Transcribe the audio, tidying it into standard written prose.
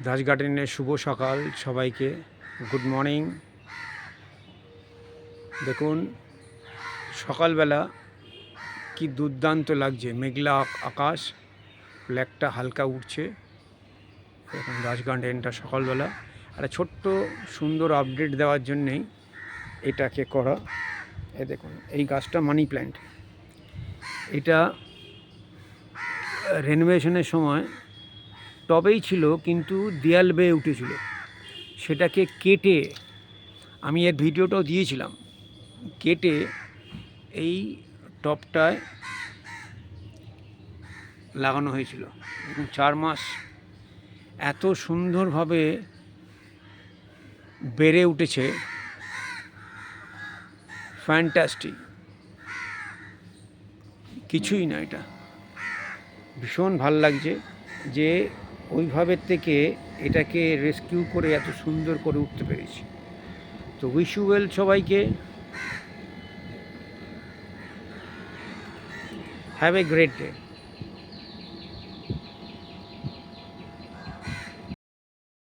রাজ গার্ডেনের শুভ সকাল সবাইকে, গুড মর্নিং। দেখুন সকালবেলা কি দুর্দান্ত লাগছে, মেঘলা আকাশ, ফ্ল্যাগটা হালকা উঠছে। এখন রাজ গার্ডেনটা সকালবেলা একটা ছোট্ট সুন্দর আপডেট দেওয়ার জন্যেই এটাকে করা। এ দেখুন এই গাছটা মানি প্ল্যান্ট, এটা রেনোভেশনের সময় টবেই ছিল কিন্তু দেয়াল বেয়ে উঠেছিল, সেটাকে কেটে, আমি এর ভিডিওটাও দিয়েছিলাম, কেটে এই টবটায় লাগানো হয়েছিল। 4 মাস এত সুন্দরভাবে বেড়ে উঠেছে, ফ্যান্টাস্টিক, কিছুই না। এটা ভীষণ ভাল লাগছে যে ওইভাবে থেকে এটাকে রেস্কিউ করে এত সুন্দর করে উঠতে পেরেছি। তো উইশ ইউ ওয়েল সবাইকে, হ্যাভ এ গ্রেট ডে।